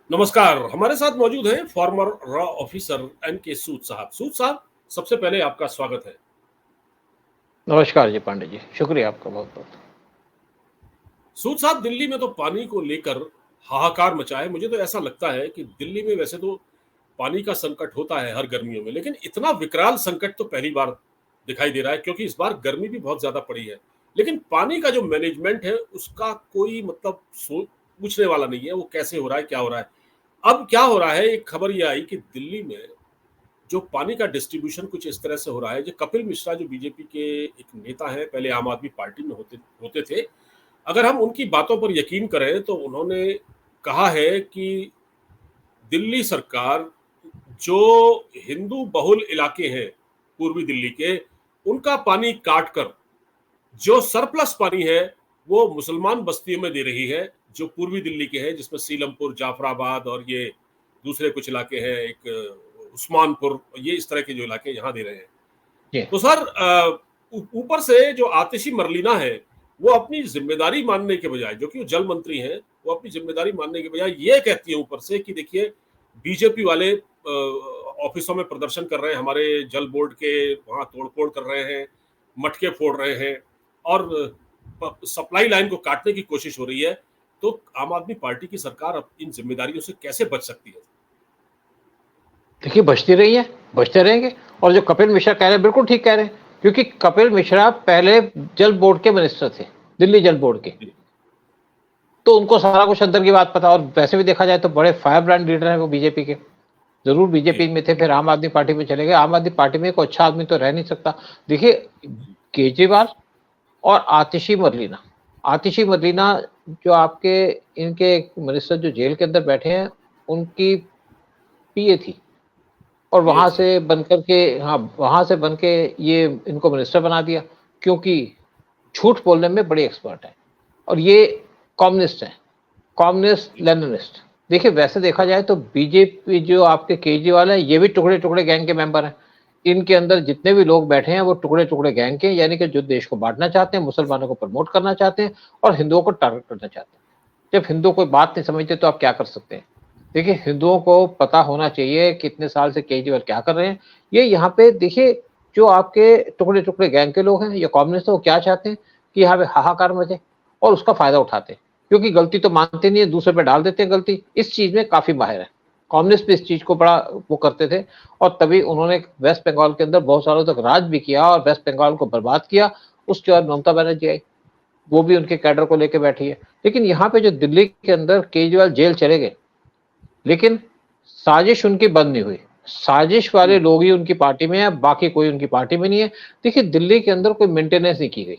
नमस्कार। हमारे साथ मौजूद हैं फॉर्मर रॉ ऑफिसर एन.के. सूद साहब। सूद साहब, सबसे पहले आपका स्वागत है। नमस्कार जी पांडे जी, शुक्रिया आपका बहुत बहुत। सूद साहब, दिल्ली में तो पानी को लेकर हाहाकार मचा है। मुझे तो ऐसा लगता है कि दिल्ली में वैसे तो पानी का संकट होता है हर गर्मियों में, लेकिन इतना विकराल संकट तो पहली बार दिखाई दे रहा है, क्योंकि इस बार गर्मी भी बहुत ज्यादा पड़ी है। लेकिन पानी का जो मैनेजमेंट है उसका कोई मतलब पूछने वाला नहीं है। वो कैसे हो रहा है, क्या हो रहा है। अब क्या हो रहा है, एक खबर ये आई कि दिल्ली में जो पानी का डिस्ट्रीब्यूशन कुछ इस तरह से हो रहा है। जो कपिल मिश्रा, जो बीजेपी के एक नेता हैं, पहले आम आदमी पार्टी में होते होते थे, अगर हम उनकी बातों पर यकीन करें तो उन्होंने कहा है कि दिल्ली सरकार जो हिंदू बहुल इलाके हैं पूर्वी दिल्ली के, उनका पानी काट कर जो सरप्लस पानी है वो मुसलमान बस्तियों में दे रही है, जो पूर्वी दिल्ली के हैं, जिसमें सीलमपुर, जाफराबाद और ये दूसरे कुछ इलाके हैं, एक उस्मानपुर, ये इस तरह के जो इलाके यहाँ दे रहे हैं। जी तो सर, ऊपर से जो आतिशी मरलीना है वो अपनी जिम्मेदारी मानने के बजाय, जो कि वो जल मंत्री हैं, वो अपनी जिम्मेदारी मानने के बजाय ये कहती है ऊपर से कि देखिए बीजेपी वाले ऑफिसों में प्रदर्शन कर रहे हैं, हमारे जल बोर्ड के वहां तोड़फोड़ कर रहे हैं, मटके फोड़ रहे हैं और सप्लाई लाइन को काटने की कोशिश हो रही है। तो आम आदमी पार्टी की सरकार अब इन जिम्मेदारियों से कैसे बच सकती है? देखिए, बचती रही है, बचते रहेंगे। और जो कपिल मिश्रा कह रहे हैं बिल्कुल ठीक कह रहे हैं, क्योंकि कपिल मिश्रा पहले जल बोर्ड के मिनिस्टर थे, दिल्ली जल बोर्ड के। तो उनको सारा कुछ अंदर की बात पता। और वैसे भी देखा जाए तो बड़े फायर ब्रांड लीडर हैं वो बीजेपी के। जरूर बीजेपी जी में थे, फिर आम आदमी पार्टी में चले गए। आम आदमी पार्टी में कोई अच्छा आदमी तो रह नहीं सकता। देखिए, केजरीवाल और आतिशी मरलीना जो आपके इनके मिनिस्टर जो जेल के अंदर बैठे हैं, उनकी पीए थी। और ये वहां थी। से बनकर के, हाँ, वहां से बन के ये इनको मिनिस्टर बना दिया, क्योंकि झूठ बोलने में बड़े एक्सपर्ट हैं। और ये कम्युनिस्ट हैं, कम्युनिस्ट लेनिनिस्ट। देखिए, वैसे देखा जाए तो बीजेपी जो आपके केजरीवाल है, ये भी टुकड़े टुकड़े गैंग के मेंबर हैं। इनके अंदर जितने भी लोग बैठे हैं वो टुकड़े टुकड़े गैंग के, यानी कि जो देश को बांटना चाहते हैं, मुसलमानों को प्रमोट करना चाहते हैं और हिंदुओं को टारगेट करना चाहते हैं। जब हिंदू कोई बात नहीं समझते तो आप क्या कर सकते हैं? देखिए, हिंदुओं को पता होना चाहिए कि इतने साल से केजरीवाल क्या कर रहे हैं। ये यहाँ पे देखिए, जो आपके टुकड़े टुकड़े गैंग के लोग हैं, ये कम्युनिस्ट है, वो क्या चाहते हैं कि यहाँ पे हाहाकार मचे और उसका फायदा उठाते हैं। क्योंकि गलती तो मानते नहीं है, दूसरे पे डाल देते हैं गलती। इस चीज में काफी माहिर है। कम्युनिस्ट भी इस चीज को बड़ा वो करते थे। और तभी उन्होंने वेस्ट बंगाल के अंदर बहुत सालों तक राज भी किया और वेस्ट बंगाल को बर्बाद किया। उसके बाद ममता बनर्जी आई, वो भी उनके कैडर को लेकर बैठी है। लेकिन यहाँ पे जो दिल्ली के अंदर केजरीवाल जेल चले गए, लेकिन साजिश उनकी बंद नहीं हुई। साजिश वाले लोग ही उनकी पार्टी में है, बाकी कोई उनकी पार्टी में नहीं है। देखिए, दिल्ली के अंदर कोई मेंटेनेंस नहीं की गई,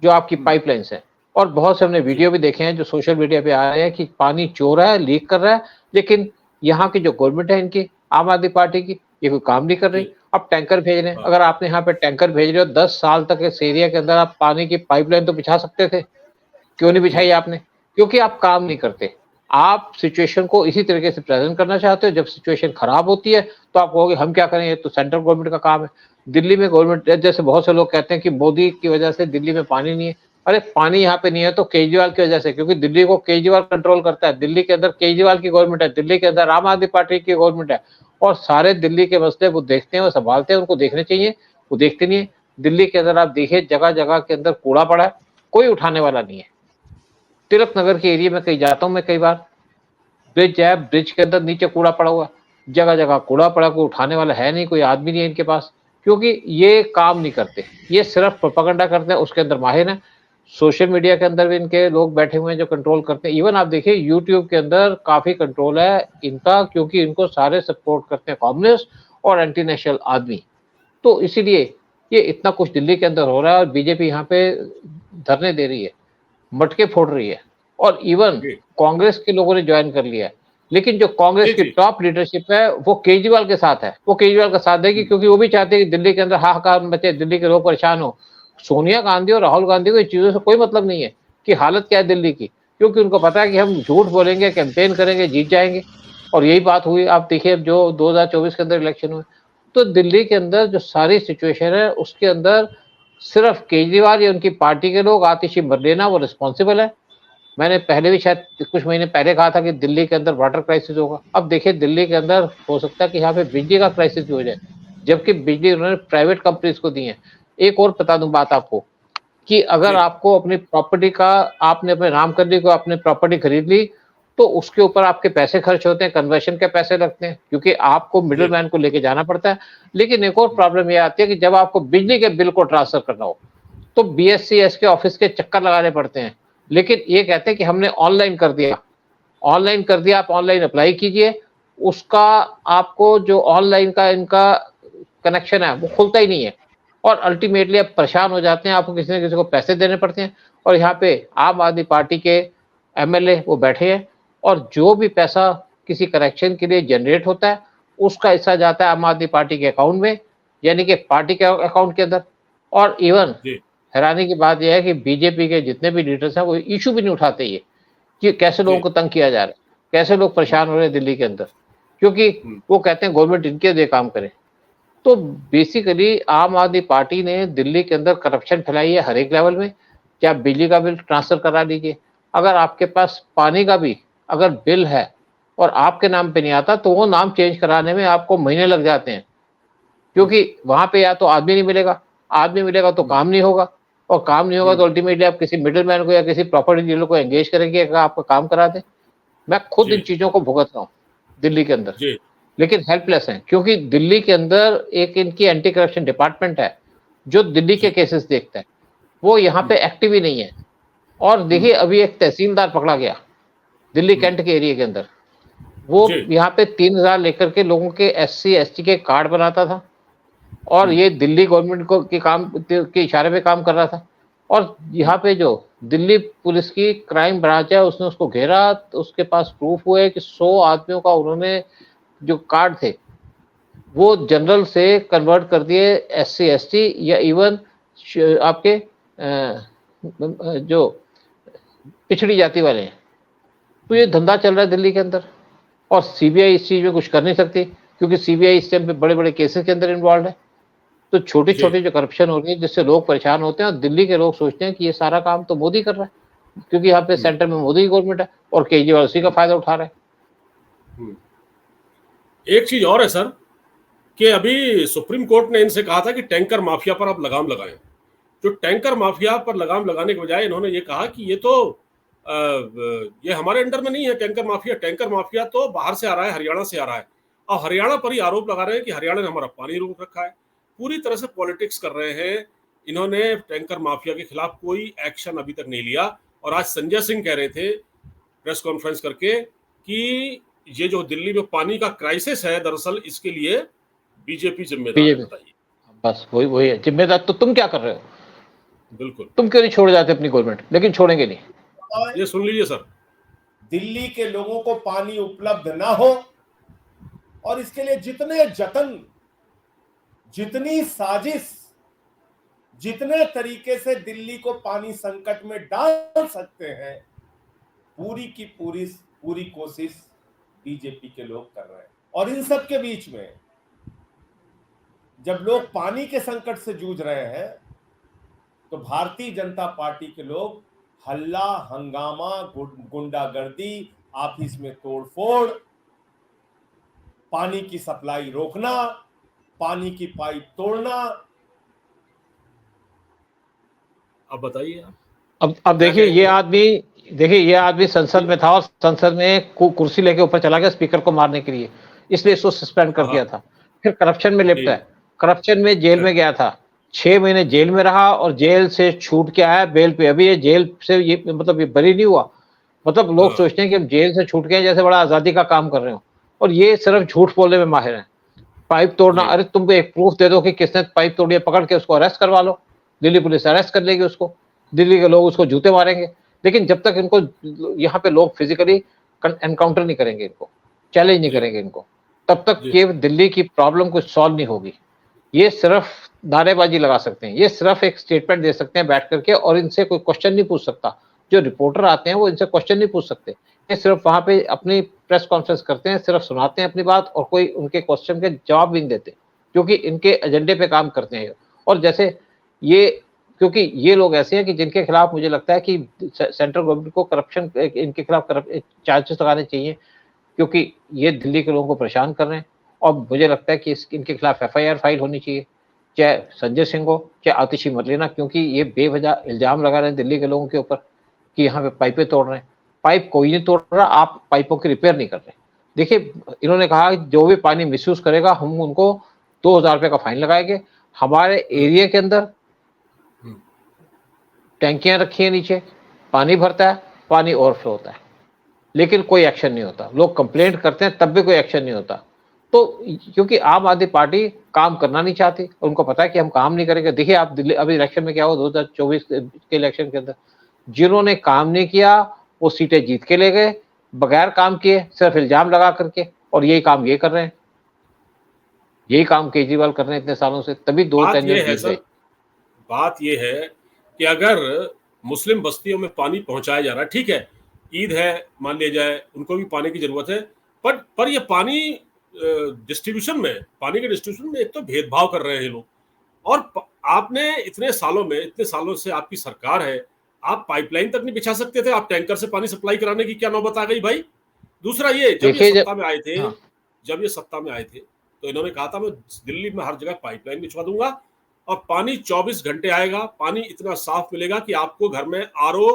जो आपकी पाइपलाइंस है। और बहुत से हमने जी वीडियो भी देखे हैं जो सोशल मीडिया पे आ रहे हैं कि पानी चोर है, लीक कर रहा है। लेकिन यहाँ की जो गवर्नमेंट है इनकी, आम आदमी पार्टी की, ये कोई काम नहीं कर रही। जी। अब टैंकर भेज रहे हैं। हाँ। अगर आपने यहाँ पे टैंकर भेज रहे हो 10 साल तक इस एरिया के अंदर, आप पानी की पाइपलाइन तो बिछा सकते थे। क्यों नहीं जी बिछाई आपने? क्योंकि आप काम नहीं करते। आप सिचुएशन को इसी तरीके से प्रेजेंट करना चाहते हो। जब सिचुएशन खराब होती है तो आप कहोगे हम क्या करें, ये तो सेंट्रल गवर्नमेंट का काम है। दिल्ली में गवर्नमेंट, जैसे बहुत से लोग कहते हैं कि मोदी की वजह से दिल्ली में पानी नहीं है। अरे, पानी यहाँ पे नहीं है तो केजरीवाल की वजह से, क्योंकि दिल्ली को केजरीवाल कंट्रोल करता है। दिल्ली के अंदर केजरीवाल की गवर्नमेंट है, दिल्ली के अंदर आम आदमी पार्टी की गवर्नमेंट है। और सारे दिल्ली के मसले वो देखते हैं, वो संभालते हैं, उनको देखने चाहिए, वो देखते नहीं है। दिल्ली के अंदर आप देखिए, जगह जगह के अंदर कूड़ा पड़ा है, कोई उठाने वाला नहीं है। तिलक नगर के एरिया में कहीं जाता हूं मैं, कई बार ब्रिज है, ब्रिज के अंदर नीचे कूड़ा पड़ा हुआ, जगह जगह कूड़ा पड़ा, कोई उठाने वाला है नहीं, कोई आदमी नहीं है इनके पास। क्योंकि ये काम नहीं करते, ये सिर्फ प्रोपेगेंडा करते हैं, उसके अंदर माहिर है। सोशल मीडिया के अंदर भी इनके लोग बैठे हुए हैं जो कंट्रोल करते हैं। इवन आप देखिए, यूट्यूब के अंदर काफी कंट्रोल है इनका, क्योंकि इनको सारे सपोर्ट करते हैं कम्युनिस्ट और एंटी नेशनल आदमी। तो इसीलिए ये इतना कुछ दिल्ली के अंदर हो रहा है। और बीजेपी यहाँ पे धरने दे रही है, मटके फोड़ रही है। और इवन जी कांग्रेस के लोगों ने ज्वाइन कर लिया है। लेकिन जो कांग्रेस जी की जी। टॉप लीडरशिप है वो केजरीवाल के साथ है, वो केजरीवाल का साथ देगी, क्योंकि वो भी चाहते हैं कि दिल्ली के अंदर हाहाकार मचे, दिल्ली के लोग परेशान हो। सोनिया गांधी और राहुल गांधी को इन चीजों से कोई मतलब नहीं है कि हालत क्या है दिल्ली की, क्योंकि उनको पता है कि हम झूठ बोलेंगे, कैंपेन करेंगे, जीत जाएंगे। और यही बात हुई। आप देखिए, अब जो 2024 के अंदर इलेक्शन हुए, तो दिल्ली के अंदर जो सारी सिचुएशन है उसके अंदर सिर्फ केजरीवाल या उनकी पार्टी के लोग, आतिशी मरलेना, वो रिस्पॉन्सिबल है। मैंने पहले भी शायद कुछ महीने पहले कहा था कि दिल्ली के अंदर वाटर क्राइसिस होगा। अब देखिए दिल्ली के अंदर हो सकता है कि यहाँ पे बिजली का क्राइसिस भी हो जाए, जबकि बिजली उन्होंने प्राइवेट कंपनीज को दी है। एक और बता दूं बात आपको कि अगर जी, आपको अपनी प्रॉपर्टी का, आपने अपने नाम कर ली, को आपने प्रॉपर्टी खरीद ली, तो उसके ऊपर आपके पैसे खर्च होते हैं, कन्वर्शन के पैसे लगते हैं, क्योंकि आपको मिडल जी, मैन को लेके जाना पड़ता है। लेकिन एक और प्रॉब्लम ये आती है कि जब आपको बिजली के बिल को ट्रांसफर करना हो, तो बीएससीएस के ऑफिस के चक्कर लगाने पड़ते हैं। लेकिन ये कहते हैं कि हमने ऑनलाइन कर दिया, ऑनलाइन कर दिया, आप ऑनलाइन अप्लाई कीजिए, उसका आपको जो ऑनलाइन का इनका कनेक्शन है वो खुलता ही नहीं है, और अल्टीमेटली आप परेशान हो जाते हैं, आपको किसी न किसी को पैसे देने पड़ते हैं। और यहाँ पे आम आदमी पार्टी के एमएलए वो बैठे हैं, और जो भी पैसा किसी कनेक्शन के लिए जनरेट होता है, उसका हिस्सा जाता है आम आदमी पार्टी के अकाउंट में, यानी कि पार्टी के अकाउंट के अंदर। और इवन जी, हैरानी की बात यह है कि बीजेपी के जितने भी लीडर्स हैं वो इशू भी नहीं उठाते ये, कि कैसे लोगों जी, को तंग किया जा रहा है, कैसे लोग हुँ, परेशान हो रहे हैं दिल्ली के अंदर, क्योंकि हुँ, वो कहते हैं गवर्नमेंट इनके लिए काम करे। तो बेसिकली आम आदमी पार्टी ने दिल्ली के अंदर करप्शन फैलाई है हर एक लेवल में। क्या बिजली का बिल ट्रांसफर करा लीजिए, अगर आपके पास पानी का भी अगर बिल है और आपके नाम पे नहीं आता, तो वो नाम चेंज कराने में आपको महीने लग जाते हैं, हुँ, क्योंकि वहां पे या तो आदमी नहीं मिलेगा, आदमी मिलेगा तो हुँ, काम नहीं होगा, और काम नहीं होगा हुँ, तो अल्टीमेटली आप किसी मिडिल मैन को या किसी प्रॉपर्टी डीलर को एंगेज करेंगे कि आपका काम करा दे। मैं खुद इन जी, चीजों को भुगत रहा हूँ दिल्ली के अंदर, जी, लेकिन हेल्पलेस हैं, क्योंकि दिल्ली के अंदर एक इनकी एंटी करप्शन डिपार्टमेंट है, जो दिल्ली के जी, केसेस देखता है, वो यहाँ हुँ, पे एक्टिव ही नहीं है। और हुँ, देखिए अभी एक तहसीलदार पकड़ा गया दिल्ली हुँ, कैंट के एरिया के अंदर, वो जी, यहाँ पे 3000 लेकर के लोगों के एससी एसटी के कार्ड बनाता था, और हुँ, ये दिल्ली गवर्नमेंट को के काम के इशारे पे काम कर रहा था। और हुँ, यहाँ पे जो दिल्ली पुलिस की क्राइम ब्रांच है, उसने उसको घेरा, तो उसके पास प्रूफ हुआ है कि 100 आदमियों का उन्होंने जो कार्ड थे वो जनरल से कन्वर्ट कर दिए एससी एसटी, या इवन आपके जो पिछड़ी जाति वाले हैं। तो ये धंधा चल रहा है दिल्ली के अंदर, और सीबीआई इस चीज में कुछ कर नहीं सकती, क्योंकि सीबीआई इस टाइम पे बड़े बड़े केसेस के अंदर इन्वॉल्व है। तो छोटी जी, छोटी जो करप्शन हो रही है, जिससे लोग परेशान होते हैं, और दिल्ली के लोग सोचते हैं कि ये सारा काम तो मोदी कर रहा है, क्योंकि यहाँ पे हुँ, सेंटर में मोदी की गवर्नमेंट है, और केजरीवाल उसी का हुँ, फायदा उठा रहा है। हुँ। एक चीज़ और है सर, कि अभी सुप्रीम कोर्ट ने इनसे कहा था कि टैंकर माफिया पर आप लगाम लगाएँ। जो टैंकर माफिया पर लगाम लगाने के बजाय इन्होंने ये कहा कि ये तो ये हमारे अंडर में नहीं है टैंकर माफिया तो बाहर से आ रहा है, हरियाणा से आ रहा है, और हरियाणा पर ही आरोप लगा रहे हैं कि हरियाणा ने हमारा पानी रोक रखा है। पूरी तरह से पॉलिटिक्स कर रहे हैं। इन्होंने टैंकर माफिया के खिलाफ कोई एक्शन अभी तक नहीं लिया, और आज संजय सिंह कह रहे थे प्रेस कॉन्फ्रेंस करके कि ये जो दिल्ली में पानी का क्राइसिस है, दरअसल इसके लिए बीजेपी जिम्मेदार है। बीजेपी, बताइए। बस वही वही है जिम्मेदार, तो तुम क्या कर रहे हो? बिल्कुल। तुम क्यों नहीं छोड़ जाते अपनी गवर्नमेंट? लेकिन छोड़ेंगे नहीं। ये सुन लीजिए सर। दिल्ली के लोगों को पानी उपलब्ध ना हो, और इसके लिए जितने जतन, जितनी साजिश, जितने तरीके से दिल्ली को पानी संकट में डाल सकते हैं, पूरी की पूरी पूरी कोशिश बीजेपी के लोग कर रहे हैं। और इन सब के बीच में जब लोग पानी के संकट से जूझ रहे हैं, तो भारतीय जनता पार्टी के लोग हल्ला, हंगामा, गुंडागर्दी, ऑफिस में तोड़फोड़, पानी की सप्लाई रोकना, पानी की पाइप तोड़ना। अब बताइए आप अब क्या देखिए ये कहेंगे। आदमी, देखिए ये आदमी संसद जी। में था, और संसद में कुर्सी लेके ऊपर चला गया स्पीकर को मारने के लिए, इसलिए इसको सस्पेंड कर हाँ, दिया हाँ। था। फिर करप्शन में लिप्त जी। है, करप्शन में जेल अच्छा। में गया था, 6 महीने जेल में रहा, और जेल से छूट के आया बेल पे। अभी ये जेल से ये मतलब ये बरी नहीं हुआ। मतलब लोग हाँ। सोचते हैं कि हम जेल से छूट गए जैसे बड़ा आजादी का काम कर रहे हो, और ये सिर्फ झूठ बोलने में माहिर है। पाइप तोड़ना, जी। अरे तुमको एक प्रूफ दे दो कि किसने पाइप तोड़ी है, पकड़ के उसको अरेस्ट करवा लो, दिल्ली पुलिस अरेस्ट कर लेगी उसको, दिल्ली के लोग उसको जूते मारेंगे। लेकिन जब तक इनको यहाँ पे लोग फिजिकली एनकाउंटर नहीं करेंगे, इनको चैलेंज नहीं जी। करेंगे इनको, तब तक जी। ये दिल्ली की प्रॉब्लम कुछ सॉल्व नहीं होगी। ये सिर्फ नारेबाजी लगा सकते हैं, ये सिर्फ एक स्टेटमेंट दे सकते हैं बैठ करके, और इनसे कोई क्वेश्चन नहीं पूछ सकता। जो रिपोर्टर आते हैं वो इनसे क्वेश्चन नहीं पूछ सकते, ये सिर्फ वहां पे अपनी प्रेस कॉन्फ्रेंस करते हैं, सिर्फ सुनाते हैं अपनी बात, और कोई उनके क्वेश्चन के जवाब भी नहीं देते, क्योंकि इनके एजेंडे पे काम करते हैं। और जैसे ये क्योंकि ये लोग ऐसे हैं कि जिनके खिलाफ मुझे लगता है कि सेंट्रल गवर्नमेंट को करप्शन, इनके खिलाफ चार्जेस लगाने चाहिए, क्योंकि ये दिल्ली के लोगों को परेशान कर रहे हैं। और मुझे लगता है कि इनके खिलाफ FIR फाइल होनी चाहिए, चाहे संजय सिंह हो, चाहे आतिशी मरलेना, क्योंकि ये बेवजह इल्जाम लगा रहे हैं दिल्ली के लोगों के ऊपर कि यहाँ पे पाइपें तोड़ रहे हैं। पाइप कोई नहीं तोड़ रहा, आप पाइपों की रिपेयर नहीं कर रहे। देखिए, इन्होंने कहा जो भी पानी मिसयूज करेगा हम उनको 2000 रुपए का फाइन लगाएंगे। हमारे एरिया के अंदर टैंकियां रखी है नीचे, पानी भरता है, पानी ओवरफ्लो होता है, लेकिन कोई एक्शन नहीं होता। लोग कंप्लेंट करते हैं तब भी कोई एक्शन नहीं होता। तो क्योंकि आम आदमी पार्टी काम करना नहीं चाहती, उनको पता है कि हम काम नहीं करेंगे। देखिए आप दिल्ली अभी इलेक्शन में क्या हुआ 2024 के इलेक्शन के अंदर, जिन्होंने काम नहीं किया वो सीटें जीत के ले गए, बगैर काम किए, सिर्फ इल्जाम लगा करके। और यही काम ये कर रहे हैं, यही काम केजरीवाल कर रहे हैं इतने सालों से, तभी 2 बात टेंडर ये है जीत गए। सर, बात ये है कि अगर मुस्लिम बस्तियों में पानी पहुंचाया जा रहा है, ठीक है, ईद है मान लिया जाए, उनको भी पानी की जरूरत है, पर ये पानी डिस्ट्रीब्यूशन में, पानी के डिस्ट्रीब्यूशन में एक तो भेदभाव कर रहे हैं ये लोग। और आपने इतने सालों से आपकी सरकार है, आप पाइपलाइन तक नहीं बिछा सकते थे, आप टैंकर से पानी सप्लाई कराने की क्या नौबत आ गई भाई? दूसरा ये, जब ये देखिए सत्ता में आए थे, हाँ, जब ये सत्ता में आए थे तो इन्होंने कहा था मैं दिल्ली में हर जगह पाइपलाइन बिछवा दूंगा और पानी 24 घंटे आएगा, पानी इतना साफ मिलेगा कि आपको घर में RO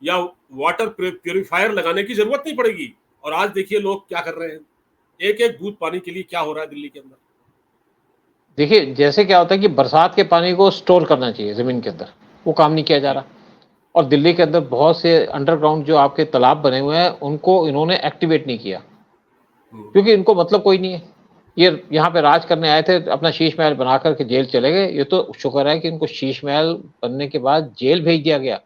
या वाटर प्यूरिफायर लगाने की जरूरत नहीं पड़ेगी। और आज देखिए लोग क्या कर रहे हैं, एक एक बूंद पानी के लिए क्या हो रहा है दिल्ली के अंदर। देखिए जैसे क्या होता है कि बरसात के पानी को स्टोर करना चाहिए जमीन के अंदर, वो काम नहीं किया जा रहा। और दिल्ली के अंदर बहुत से अंडरग्राउंड जो आपके तालाब बने हुए हैं उनको इन्होंने एक्टिवेट नहीं किया, क्योंकि इनको मतलब कोई नहीं है। ये यहाँ पे राज करने आए थे, अपना शीश महल बना करके जेल चले गए। ये तो शुक्र है कि इनको शीश महल बनने के बाद जेल भेज दिया गया।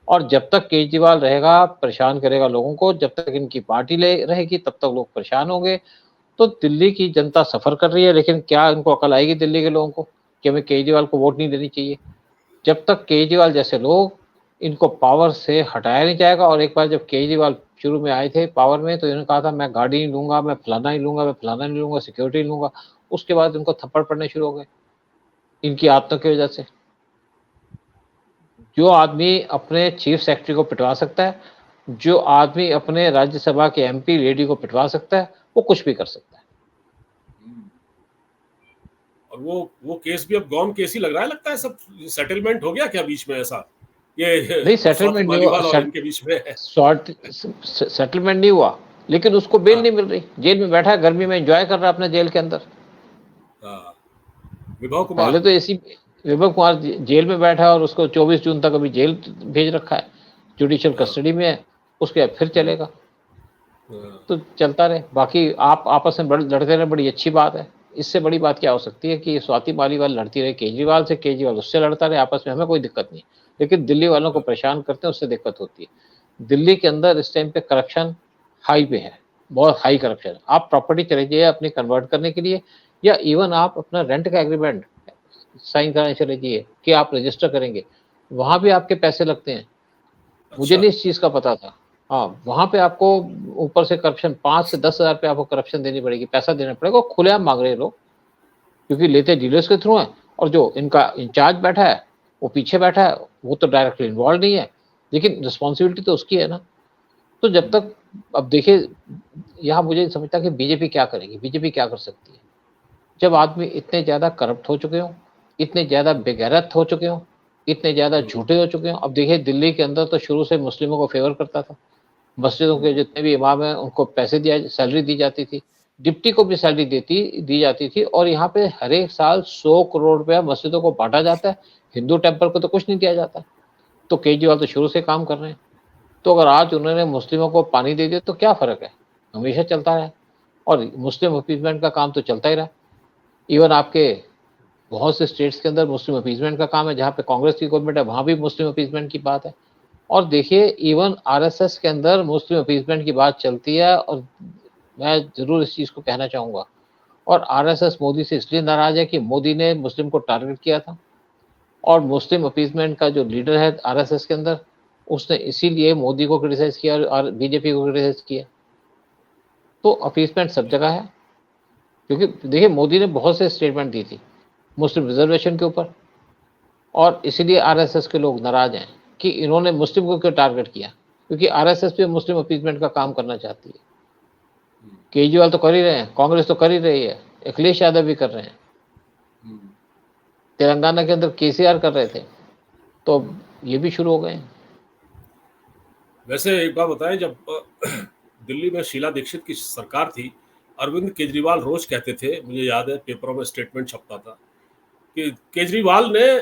और जब तक केजरीवाल रहेगा, परेशान करेगा लोगों को, जब तक इनकी पार्टी ले रहेगी तब तक लोग परेशान होंगे। तो दिल्ली की जनता सफर कर रही है, लेकिन क्या इनको अकल आएगी दिल्ली के लोगों को कि हमें केजरीवाल को वोट नहीं देनी चाहिए? जब तक केजरीवाल जैसे लोग, इनको पावर से हटाया नहीं जाएगा। और एक बार जब केजरीवाल शुरू में आए थे पावर में, तो इन्होंने कहा था मैं गाड़ी नहीं लूंगा, मैं फलाना नहीं लूंगा, मैं फलाना नहीं लूंगा, सिक्योरिटी नहीं लूंगा। उसके बाद इनको थप्पड़ पड़ने शुरू हो गए इनकी आदतों की वजह से। जो आदमी अपने चीफ सेक्रेटरी को पिटवा सकता है, जो आदमी अपने राज्यसभा के MP लेडी को पिटवा सकता है, वो कुछ भी कर सकता है। और वो केस भी अब गॉन केस ही लग रहा है, लगता है सब सेटलमेंट हो गया क्या बीच में? ऐसा ये नहीं, स्वाति सेटलमेंट नहीं मालीवाल और हुआ, इनके बीच में सेटलमेंट नहीं हुआ, लेकिन उसको बेल हाँ, नहीं मिल रही। जेल में बैठा है, गर्मी में एंजॉय कर रहा है अपने जेल के अंदर। हाँ, विभव पहले कुमार। तो ऐसी विभव कुमार जेल में बैठा है और उसको 24 जून तक अभी जेल भेज रखा है, जुडिशियल हाँ, कस्टडी में है। उसके बाद फिर चलेगा, हाँ, तो चलता रहे। बाकी आप आपस में लड़ते रहे, बड़ी अच्छी बात है। इससे बड़ी बात क्या हो सकती है कि स्वाति मालीवाल लड़ती रहे केजरीवाल से, केजरीवाल उससे लड़ता रहे, आपस में हमें कोई दिक्कत नहीं। लेकिन दिल्ली वालों को परेशान करते हैं, उससे दिक्कत होती है। दिल्ली के अंदर इस टाइम पे करप्शन हाई पे है, बहुत हाई करप्शन। आप प्रॉपर्टी चले जाइए अपनी कन्वर्ट करने के लिए, या इवन आप अपना रेंट का एग्रीमेंट साइन कराने चले जाइए कि आप रजिस्टर करेंगे, वहां भी आपके पैसे लगते हैं। मुझे अच्छा, नहीं इस चीज का पता था। हाँ, वहां पे आपको ऊपर से करप्शन 5 से 10 हजार पे आपको करप्शन देनी पड़ेगी, पैसा देना पड़ेगा। खुलेआम मांग रहे हैं लोग, क्योंकि लेते डीलर्स के थ्रू है। और जो इनका इंचार्ज बैठा है वो पीछे बैठा है, वो तो डायरेक्टली इन्वॉल्व नहीं है, लेकिन रिस्पॉन्सिबिलिटी तो उसकी है ना। तो जब तक, अब देखिए यहाँ मुझे नहीं समझता कि बीजेपी क्या करेगी, बीजेपी क्या कर सकती है जब आदमी इतने ज्यादा करप्ट हो चुके हो, इतने ज्यादा बेगैरत हो चुके हो, इतने ज्यादा झूठे हो चुके हो। अब देखिए दिल्ली के अंदर तो शुरू से मुस्लिमों को फेवर करता था, मस्जिदों के जितने भी इमाम हैं उनको पैसे दिया, सैलरी दी जाती थी, डिप्टी को भी सैलरी दी जाती थी। और यहाँ पे हर एक साल 100 करोड़ रुपया मस्जिदों को बांटा जाता है, हिंदू टेम्पल को तो कुछ नहीं दिया जाता। तो केजरीवाल तो शुरू से काम कर रहे हैं। तो अगर आज उन्होंने मुस्लिमों को पानी दे दिया तो क्या फर्क है, हमेशा चलता रहा। और मुस्लिम अपीजमेंट का काम तो चलता ही रहा। इवन आपके बहुत से स्टेट्स के अंदर मुस्लिम अपीजमेंट का काम है, जहाँ पे कांग्रेस की गवर्नमेंट है वहां भी मुस्लिम अपीजमेंट की बात है। और देखिए इवन RSS के अंदर मुस्लिम अपीजमेंट की बात चलती है। और मैं जरूर इस चीज को कहना चाहूंगा, और RSS मोदी से इसलिए नाराज है कि मोदी ने मुस्लिम को टारगेट किया था, और मुस्लिम अपीजमेंट का जो लीडर है RSS के अंदर, उसने इसीलिए मोदी को क्रिटिसाइज किया और बीजेपी को क्रिटिसाइज किया। तो अपीजमेंट सब जगह है, क्योंकि देखिए मोदी ने बहुत से स्टेटमेंट दी थी मुस्लिम रिजर्वेशन के ऊपर, और इसीलिए आरएसएस के लोग नाराज हैं कि इन्होंने मुस्लिम को क्यों टारगेट किया, क्योंकि आरएसएस भी मुस्लिम अपीजमेंट का काम करना चाहती है। केजरीवाल तो कर ही रहे हैं, कांग्रेस तो कर ही रही है, अखिलेश यादव भी कर रहे हैं, तेलंगाना के अंदर केसीआर कर रहे थे, तो ये भी शुरू हो गए हैं। वैसे एक बात बताएं, जब दिल्ली में शीला दीक्षित की सरकार थी, अरविंद केजरीवाल रोज कहते थे, मुझे याद है पेपरों में स्टेटमेंट छपता था कि केजरीवाल ने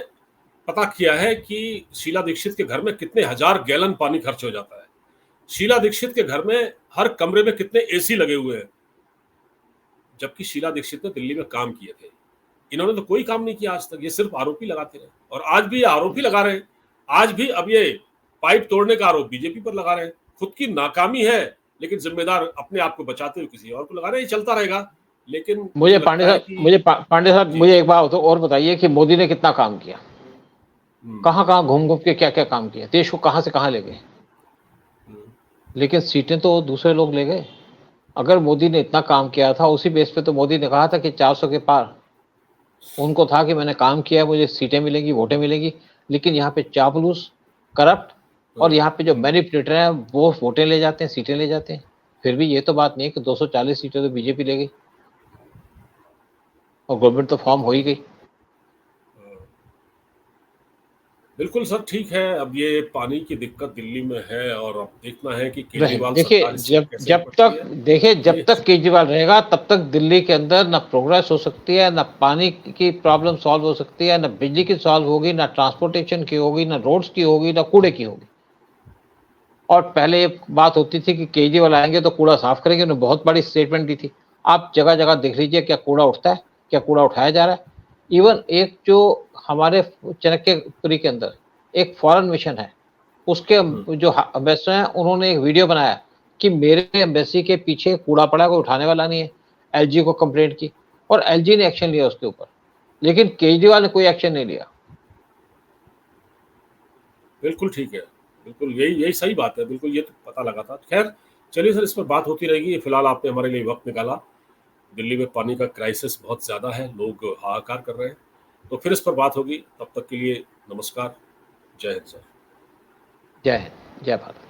पता किया है कि शीला दीक्षित के घर में कितने हजार गैलन पानी खर्च हो जाता है, शीला दीक्षित के घर में हर कमरे में कितने एसी लगे हुए हैं, जबकि शीला दीक्षित ने दिल्ली में काम किए थे। इन्होंने तो कोई काम नहीं किया आज तक, ये सिर्फ आरोपी लगाते रहे और आज भी ये आरोपी लगा रहे हैं। आज भी अब ये पाइप तोड़ने का आरोप बीजेपी पर लगा रहे हैं। खुद की नाकामी है, लेकिन जिम्मेदार अपने आप को बचाते हुए किसी और को लगा रहे हैं। ये चलता रहेगा। लेकिन मुझे पांडे साहब मुझे एक बात और बताइए कि मोदी ने कितना काम किया, कहाँ घूम घूम के क्या क्या काम किया, देश को कहाँ से कहाँ ले गए, लेकिन सीटें तो दूसरे लोग ले गए। अगर मोदी ने इतना काम किया था, उसी बेस पे तो मोदी ने कहा था कि 400 के पार, उनको था कि मैंने काम किया, मुझे सीटें मिलेंगी, वोटें मिलेंगी। लेकिन यहाँ पे चापलूस, करप्ट और यहाँ पे जो मैनिपुलेटर हैं वो वोटें ले जाते हैं, सीटें ले जाते हैं। फिर भी ये तो बात नहीं है कि 240 सीटें तो बीजेपी ले गई और गवर्नमेंट तो फॉर्म हो ही गई। बिल्कुल सर, ठीक है। अब ये पानी की दिक्कत दिल्ली में है और अब देखना है कि केजरीवाल देखिए, जब तक केजरीवाल रहेगा तब तक दिल्ली के अंदर ना प्रोग्रेस हो सकती है, ना पानी की प्रॉब्लम सॉल्व हो सकती है, ना बिजली की सॉल्व होगी, ना ट्रांसपोर्टेशन की होगी, ना रोड्स की होगी, ना कूड़े की होगी। और पहले ये बात होती थी कि केजरीवाल आएंगे तो कूड़ा साफ करेंगे, उन्होंने बहुत बड़ी स्टेटमेंट दी थी। आप जगह जगह देख लीजिए, क्या कूड़ा उठता है, क्या कूड़ा उठाया जा रहा है। इवन एक जो हमारे चाणक्यपुरी के अंदर एक फॉरेन मिशन है, उसके जो एम्बेसडर हैं, उन्होंने एक वीडियो बनाया कि मेरे एम्बेसी के पीछे कूड़ा पड़ा, कोई उठाने वाला नहीं है। एलजी को कंप्लेंट की और एलजी ने एक्शन लिया उसके ऊपर, लेकिन केजरीवाल ने कोई एक्शन नहीं लिया। बिल्कुल ठीक है, बिल्कुल यही सही बात है। बिल्कुल, ये तो पता लगा था। खैर चलिए सर, इस पर बात होती रहेगी। फिलहाल आपने हमारे लिए वक्त निकाला। दिल्ली में पानी का क्राइसिस बहुत ज़्यादा है, लोग हाहाकार कर रहे हैं। तो फिर इस पर बात होगी। तब तक के लिए नमस्कार, जय हिंद सर। जय हिंद, जय भारत।